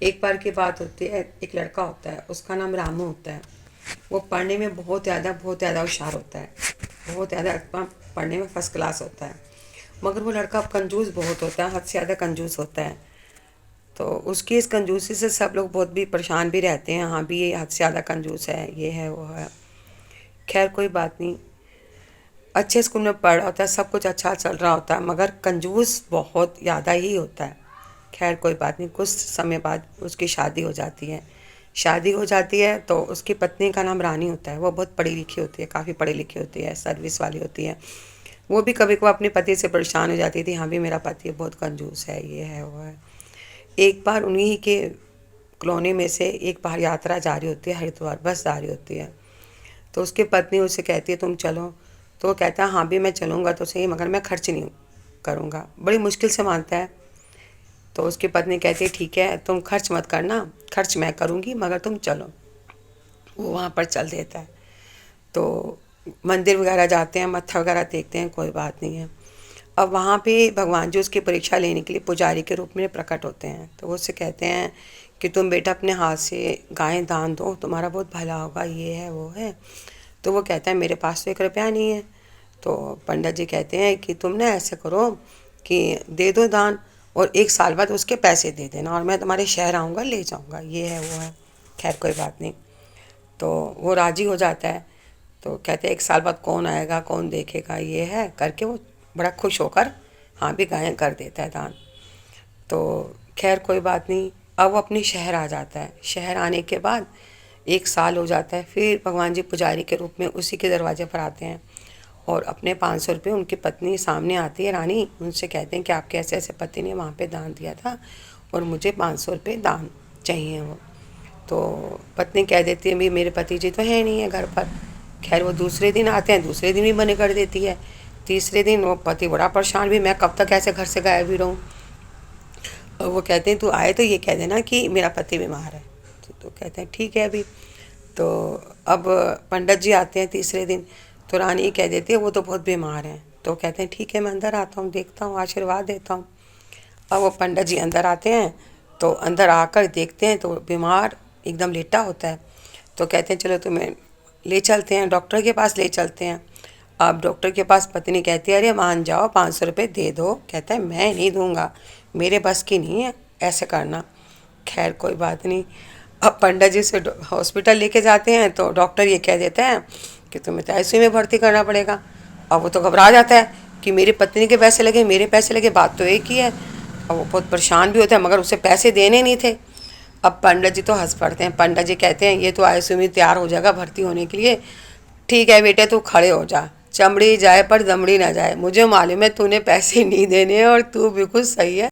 एक बार की बात होती है, एक लड़का होता है, उसका नाम रामू होता है। वो पढ़ने में बहुत ज़्यादा होशियार होता है, बहुत ज़्यादा पढ़ने में फर्स्ट क्लास होता है। मगर वो लड़का कंजूस बहुत होता है, हद से ज़्यादा कंजूस होता है। तो उसकी इस कंजूसी से सब लोग बहुत भी परेशान भी रहते हैं, हाँ भी ये हद से ज़्यादा कंजूस है, ये है वो है। खैर कोई बात नहीं, अच्छे स्कूल में पढ़ रहा होता है, सब कुछ अच्छा चल रहा होता है, मगर कंजूस बहुत ज़्यादा ही होता है। खैर कोई बात नहीं, कुछ समय बाद उसकी शादी हो जाती है। शादी हो जाती है तो उसकी पत्नी का नाम रानी होता है। वो बहुत पढ़ी लिखी होती है, काफ़ी पढ़ी लिखी होती है, सर्विस वाली होती है। वो भी कभी कभार अपने पति से परेशान हो जाती थी, हाँ भी मेरा पति बहुत कंजूस है, ये है वो है। एक बार उन्हीं के कॉलोनी में से एक बार यात्रा जा रही होती है, हरिद्वार बस जा रही होती है। तो उसकी पत्नी उससे कहती है तुम चलो। तो वो कहता है हाँ भी मैं चलूँगा तो सही, मगर मैं खर्च नहीं करूँगा। बड़ी मुश्किल से मानता है। तो उसकी पत्नी कहती है ठीक है, तुम खर्च मत करना, खर्च मैं करूँगी, मगर तुम चलो। वो वहाँ पर चल देता है। तो मंदिर वगैरह जाते हैं, मत्था वगैरह देखते हैं, कोई बात नहीं है। अब वहाँ पे भगवान जी उसकी परीक्षा लेने के लिए पुजारी के रूप में प्रकट होते हैं। तो वो उससे कहते हैं कि तुम बेटा अपने हाथ से गायें दान दो, तुम्हारा बहुत भला होगा, ये है वो है। तो वो कहता है मेरे पास तो 1 रुपया नहीं है। तो पंडित जी कहते हैं कि तुम ना ऐसे करो कि दे दो दान, और 1 साल बाद उसके पैसे दे देना, और मैं तुम्हारे शहर आऊँगा ले जाऊँगा, ये है वो है। खैर कोई बात नहीं। तो वो राजी हो जाता है। तो कहते हैं 1 साल बाद कौन आएगा, कौन देखेगा, ये है करके वो बड़ा खुश होकर हाँ भी गायें कर देता है दान। तो खैर कोई बात नहीं, अब वो अपने शहर आ जाता है। शहर आने के बाद 1 साल हो जाता है, फिर भगवान जी पुजारी के रूप में उसी के दरवाजे पर आते हैं, और अपने 500 रुपये उनकी पत्नी सामने आती है रानी, उनसे कहते हैं कि आपके ऐसे ऐसे पति ने वहाँ पे दान दिया था, और मुझे 500 रुपये दान चाहिए वो। तो पत्नी कह देती है भी मेरे पति जी तो है नहीं है घर पर। खैर वो दूसरे दिन आते हैं, दूसरे दिन भी मना कर देती है। तीसरे दिन वो पति बड़ा परेशान, भी मैं कब तक ऐसे घर से गायब भी रहूँ। और वो कहते हैं तू आए तो ये कह देना कि मेरा पति बीमार है। तो कहते हैं ठीक है अभी। तो अब पंडित जी आते हैं तीसरे दिन। तो रानी कह देती है वो तो बहुत बीमार हैं। तो कहते हैं ठीक है मैं अंदर आता हूँ, देखता हूँ, आशीर्वाद देता हूँ। अब वो पंडित जी अंदर आते हैं। तो अंदर आकर देखते हैं तो बीमार एकदम लेटा होता है। तो कहते हैं चलो तुम्हें ले चलते हैं, डॉक्टर के पास ले चलते हैं। अब डॉक्टर के पास पत्नी कहती है अरे मान जाओ, 500 रुपये दे दो। कहता है मैं नहीं दूंगा, मेरे बस की नहीं है ऐसे करना। खैर कोई बात नहीं। अब पंडित जी से हॉस्पिटल लेके जाते हैं तो डॉक्टर ये कह देता है कि तुम्हें तो आईसीयू में भर्ती करना पड़ेगा। अब वो तो घबरा जाता है कि मेरी पत्नी के पैसे लगे, मेरे पैसे लगे, बात तो एक ही है। अब वो बहुत परेशान भी होता है, मगर उसे पैसे देने नहीं थे। अब पंडित जी तो हंस पड़ते हैं। पंडित जी कहते हैं ये तो आईसीयू में तैयार हो जाएगा भर्ती होने के लिए। ठीक है बेटे तू खड़े हो जा, चमड़ी जाए पर दमड़ी ना जाए, मुझे मालूम है तूने पैसे नहीं देने और तू बिल्कुल सही है।